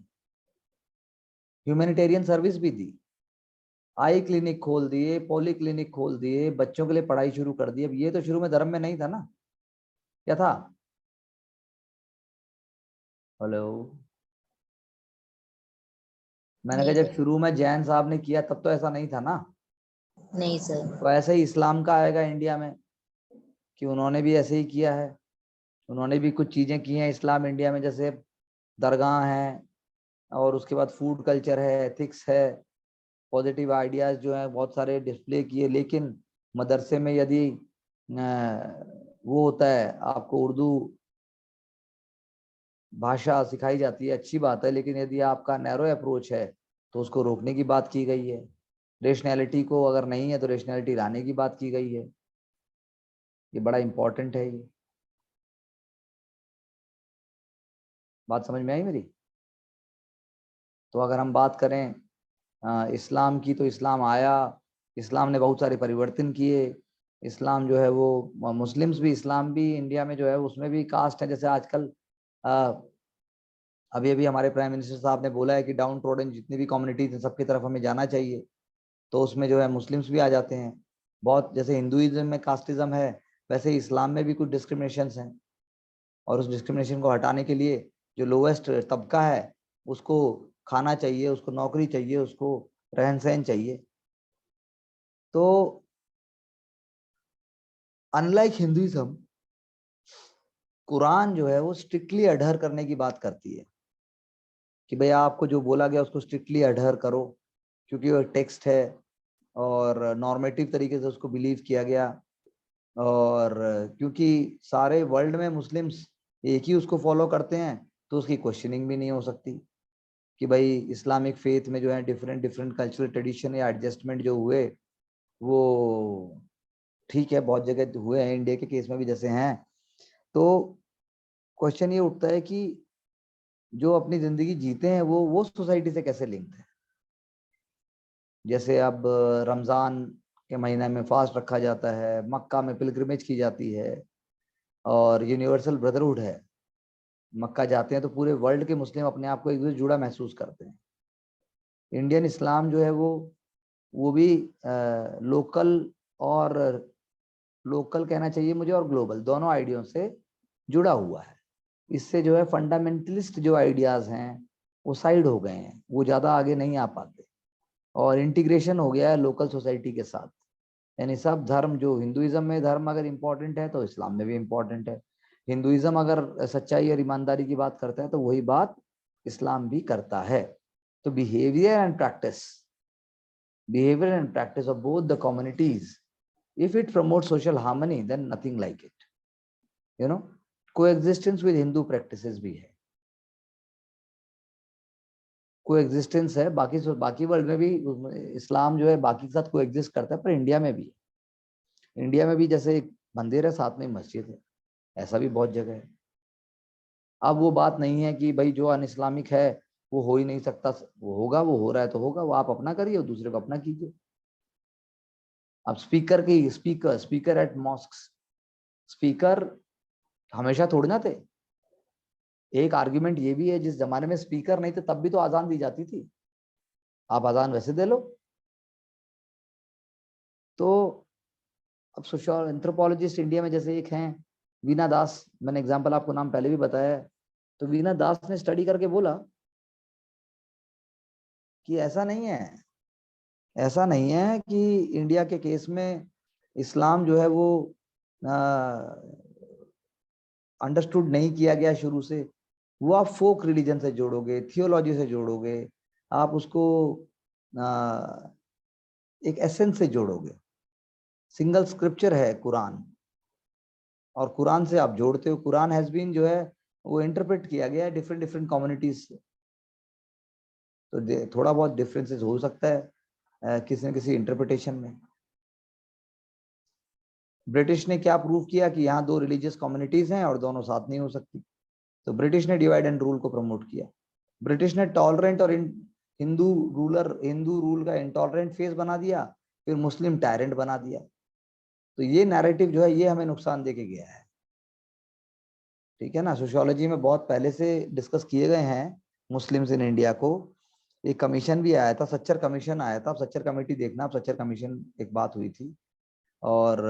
ह्यूमैनिटेरियन सर्विस भी दी, आई क्लिनिक खोल दिए, पॉली क्लिनिक खोल दिए, बच्चों के लिए पढ़ाई शुरू कर दी। अब ये तो शुरू में धर्म में नहीं था ना, क्या था? हेलो, मैंने कहा नहीं जब सर। शुरू में जैन साहब ने किया तब तो ऐसा नहीं था ना। नहीं सर। तो ऐसे ही इस्लाम का आएगा इंडिया में कि उन्होंने भी ऐसे ही किया है, उन्होंने भी कुछ चीजें की हैं इस्लाम इंडिया में, जैसे दरगाह है, और उसके बाद फूड कल्चर है, एथिक्स है, पॉजिटिव आइडियाज जो हैं बहुत सारे डिस्प्ले किए। लेकिन मदरसे में यदि वो होता है, आपको उर्दू भाषा सिखाई जाती है, अच्छी बात है, लेकिन यदि आपका नैरो अप्रोच है तो उसको रोकने की बात की गई है। रेशनैलिटी को अगर नहीं है तो रेशनैलिटी लाने की बात की गई है। ये बड़ा इंपॉर्टेंट है ये। बात समझ में आई मेरी? तो अगर हम बात करें इस्लाम की, तो इस्लाम आया, इस्लाम ने बहुत सारे परिवर्तन किए। इस्लाम जो है वो मुस्लिम्स भी, इस्लाम भी इंडिया में जो है उसमें भी कास्ट है। जैसे आजकल अभी अभी हमारे प्राइम मिनिस्टर साहब ने बोला है कि डाउन ट्रोडन जितनी भी कम्युनिटीज हैं सबकी तरफ हमें जाना चाहिए, तो उसमें जो है मुस्लिम्स भी आ जाते हैं। बहुत जैसे हिंदुइज्म में कास्टिज्म है, वैसे इस्लाम में भी कुछ डिस्क्रिमिनेशंस हैं, और उस डिस्क्रिमिनेशन को हटाने के लिए जो लोएस्ट तबका है उसको खाना चाहिए, उसको नौकरी चाहिए, उसको रहन सहन चाहिए। तो अनलाइक हिंदुइज्म, कुरान जो है वो स्ट्रिक्टली अडहर करने की बात करती है कि भाई आपको जो बोला गया उसको स्ट्रिक्टली अडहर करो, क्योंकि वो टेक्स्ट है और नॉर्मेटिव तरीके से उसको बिलीव किया गया। और क्योंकि सारे वर्ल्ड में मुस्लिम्स एक ही उसको फॉलो करते हैं, तो उसकी क्वेश्चनिंग भी नहीं हो सकती कि भाई इस्लामिक फेथ में जो है डिफरेंट डिफरेंट कल्चरल ट्रेडिशन या एडजस्टमेंट जो हुए वो ठीक है, बहुत जगह हुए हैं, इंडिया के केस में भी जैसे हैं। तो क्वेश्चन ये उठता है कि जो अपनी जिंदगी जीते हैं वो सोसाइटी से कैसे लिंक्ड है। जैसे अब रमजान के महीने में फास्ट रखा जाता है, मक्का में पिलग्रिमेज की जाती है, और यूनिवर्सल ब्रदरहुड है। मक्का जाते हैं तो पूरे वर्ल्ड के मुस्लिम अपने आप को एक दूसरे से जुड़ा महसूस करते हैं। इंडियन इस्लाम जो है वो भी लोकल, और लोकल कहना चाहिए मुझे, और ग्लोबल, दोनों आइडियों से जुड़ा हुआ है। इससे जो है फंडामेंटलिस्ट जो आइडियाज हैं वो साइड हो गए हैं, वो ज्यादा आगे नहीं आ पाते, और इंटीग्रेशन हो गया है लोकल सोसाइटी के साथ। यानी सब धर्म, जो हिंदुइज्म में धर्म अगर इम्पोर्टेंट है तो इस्लाम में भी इम्पोर्टेंट है। हिंदुइज्म अगर सच्चाई और ईमानदारी की बात करता है तो वही बात इस्लाम भी करता है। तो behavior and practice of both the communities, if it promotes social harmony, then nothing like it, you know. coexistence with Hindu practices भी है, कोएग्जिस्टेंस है, बाकी वर्ल्ड में भी इस्लाम जो है बाकी के साथ कोएग्जिस्ट करता है, पर इंडिया में भी है। इंडिया में भी जैसे एक मंदिर है, साथ में मस्जिद है, ऐसा भी बहुत जगह है। अब वो बात नहीं है कि भाई जो अन इस्लामिक है वो हो ही नहीं सकता, वो होगा, वो हो रहा है तो होगा, वो आप अपना करिए और दूसरे को अपना कीजिए। अब स्पीकर एट मॉस्क्स, स्पीकर हमेशा थोड़ी ना थे। एक आर्ग्यूमेंट ये भी है, जिस जमाने में स्पीकर नहीं थे तब भी तो आजान दी जाती थी, आप आजान वैसे दे लो। तो अब सोशल एंथ्रोपोलॉजिस्ट इंडिया में जैसे एक हैं वीना दास, मैंने एग्जांपल आपको नाम पहले भी बताया है। तो वीना दास ने स्टडी करके बोला कि ऐसा नहीं है कि इंडिया के केस में इस्लाम जो है वो अंडरस्टूड नहीं किया गया शुरू से। वो आप फोक रिलीजन से जोड़ोगे, थियोलॉजी से जोड़ोगे, आप उसको एक एसेंस से जोड़ोगे। सिंगल स्क्रिप्चर है कुरान, और कुरान से आप जोड़ते हो। कुरान हैज बीन जो है वो इंटरप्रेट किया गया है डिफरेंट डिफरेंट कम्युनिटीज से, तो थोड़ा बहुत डिफरेंसेस हो सकता है किसी न किसी इंटरप्रिटेशन में। ब्रिटिश ने क्या प्रूव किया कि यहाँ दो रिलीजियस कम्युनिटीज हैं और दोनों साथ नहीं हो सकती, तो ब्रिटिश ने डिवाइड एंड रूल को प्रमोट किया। ब्रिटिश ने टॉलरेंट और हिंदू रूल का इंटॉलरेंट फेस बना दिया, फिर मुस्लिम टायरेंट बना दिया। तो ये नैरेटिव जो है ये हमें नुकसान देके गया है, ठीक है ना। सोशियोलॉजी में बहुत पहले से डिस्कस किए गए हैं मुस्लिम्स इन इंडिया को। एक कमीशन भी आया था, सच्चर कमीशन आया था, आप सच्चर कमेटी देखना, आप सच्चर कमीशन एक बात हुई थी। और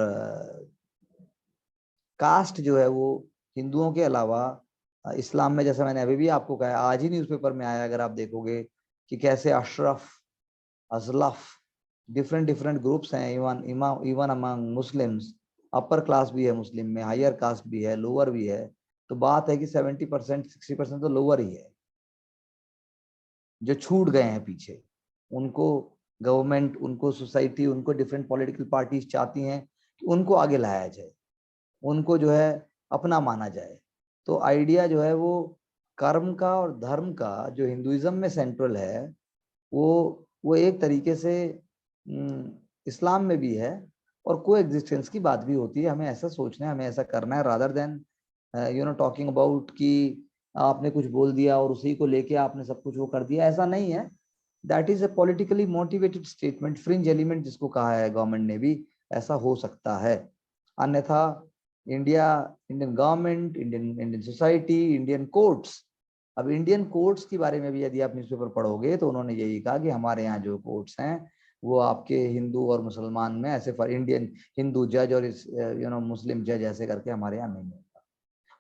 कास्ट जो है वो हिंदुओं के अलावा इस्लाम में, जैसे मैंने अभी भी आपको कहा, आज ही न्यूज़पेपर में आया, अगर आप देखोगे कि कैसे Ashraf, Ajlaf, different different groups हैं, even among Muslims. Upper class भी है मुस्लिम में, हायर कास्ट भी है, लोअर भी है। तो बात है कि 70% 60% तो लोअर ही है जो छूट गए हैं पीछे। उनको गवर्नमेंट, उनको सोसाइटी, उनको डिफरेंट पॉलिटिकल पार्टीज चाहती हैं कि उनको आगे लाया जाए, उनको जो है अपना माना जाए। तो आइडिया जो है वो कर्म का और धर्म का जो हिंदुइज्म में सेंट्रल है, वो एक तरीके से इस्लाम में भी है, और को एग्जिस्टेंस की बात भी होती है। हमें ऐसा सोचना है, हमें ऐसा करना है, रादर देन टॉकिंग अबाउट कि आपने कुछ बोल दिया और उसी को लेके आपने सब कुछ वो कर दिया। ऐसा नहीं है। That is a politically motivated statement, fringe element जिसको कहा है गवर्नमेंट ने भी, ऐसा हो सकता है। अन्यथा Indian government, Indian society, Indian courts, अब इंडियन कोर्ट्स के बारे में भी यदि आप न्यूज़पेपर पढ़ोगे तो उन्होंने यही कहा कि हमारे यहाँ जो कोर्ट्स हैं वो आपके हिंदू और मुसलमान में ऐसे फॉर इंडियन हिंदू जज और मुस्लिम जज ऐसे करके हमारे यहाँ नहीं होता।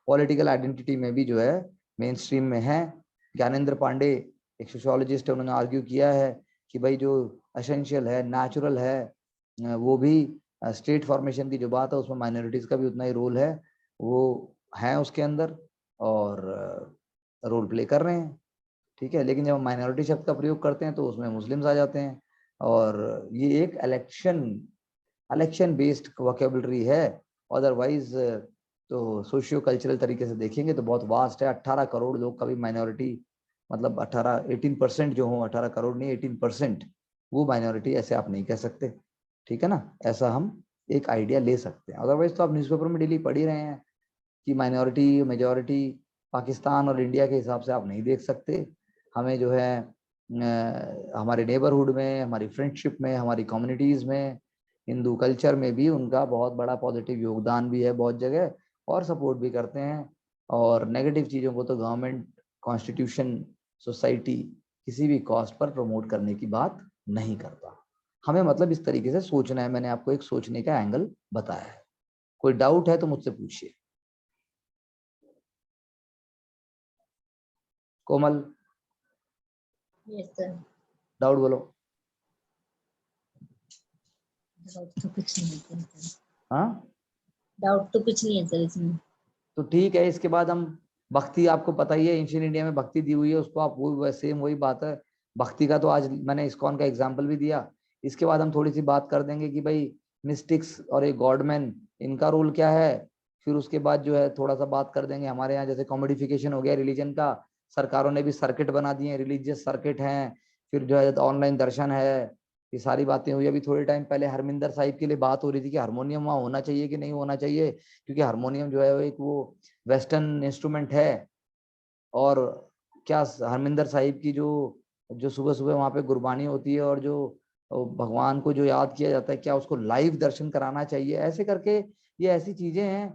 पॉलिटिकल आइडेंटिटी में भी जो है मेन स्ट्रीम में है। ज्ञानेंद्र पांडे एक सोशियोलॉजिस्ट है, उन्होंने आर्ग्यू किया है कि भाई जो एसेंशियल है, नेचुरल है, वो भी स्टेट फॉर्मेशन की जो बात है उसमें माइनॉरिटीज का भी उतना ही रोल है, वो है उसके अंदर और रोल प्ले कर रहे हैं। ठीक है, लेकिन जब हम माइनॉरिटी शब्द का प्रयोग करते हैं तो उसमें मुस्लिम्स आ जाते हैं, और ये एक इलेक्शन बेस्ड वोकेबलरी है। अदरवाइज तो सोशियो कल्चरल तरीके से देखेंगे तो बहुत वास्ट है। 18 करोड़ लोग का भी माइनॉरिटी, मतलब 18% जो हो, 18 करोड़ नहीं 18%, वो माइनॉरिटी ऐसे आप नहीं कह सकते। ठीक है ना, ऐसा हम एक आइडिया ले सकते हैं। अदरवाइज तो आप न्यूज़पेपर में डेली पढ़ ही रहे हैं कि माइनॉरिटी मेजॉरिटी पाकिस्तान और इंडिया के हिसाब से आप नहीं देख सकते। हमें जो है हमारे नेबरहुड में, हमारी फ्रेंडशिप में, हमारी कम्युनिटीज़ में, हिंदू कल्चर में भी उनका बहुत बड़ा पॉजिटिव योगदान भी है बहुत जगह, और सपोर्ट भी करते हैं। और नेगेटिव चीज़ों को तो गवर्नमेंट, कॉन्स्टिट्यूशन, सोसाइटी किसी भी कॉस्ट पर प्रमोट करने की बात नहीं करता। हमें मतलब इस तरीके से सोचना है। मैंने आपको एक सोचने का एंगल बताया है। कोई डाउट है तो मुझसे पूछिए। कोमल, यस सर। डाउट बोलो। डाउट तो कुछ नहीं है सर। हाँ, डाउट तो कुछ नहीं है सर इसमें। तो ठीक है। इसके बाद हम भक्ति, आपको पता ही है एंशियंट इंडिया में भक्ति दी हुई है, उसको आप वो सेम वही बात है। भक्ति का तो आज मैंने इस्कॉन का एग्जांपल भी दिया। इसके बाद हम थोड़ी सी बात कर देंगे कि भाई मिस्टिक्स और एक गॉडमैन, इनका रोल क्या है। फिर उसके बाद जो है थोड़ा सा बात कर देंगे हमारे यहाँ जैसे कॉमोडिफिकेशन हो गया रिलीजन का, सरकारों ने भी सर्किट बना दिए हैं, रिलीजियस सर्किट हैं। फिर जो है ऑनलाइन दर्शन है, ये सारी बातें हुई। अभी थोड़े टाइम पहले हरमिंदर साहिब के लिए बात हो रही थी कि हारमोनियम वहाँ होना चाहिए कि नहीं होना चाहिए, क्योंकि हारमोनियम जो है वो एक वो वेस्टर्न इंस्ट्रूमेंट है। और क्या हरमिंदर साहिब की जो जो सुबह सुबह वहाँ पे गुरबानी होती है और जो भगवान को जो याद किया जाता है, क्या उसको लाइव दर्शन कराना चाहिए, ऐसे करके ये ऐसी चीजें हैं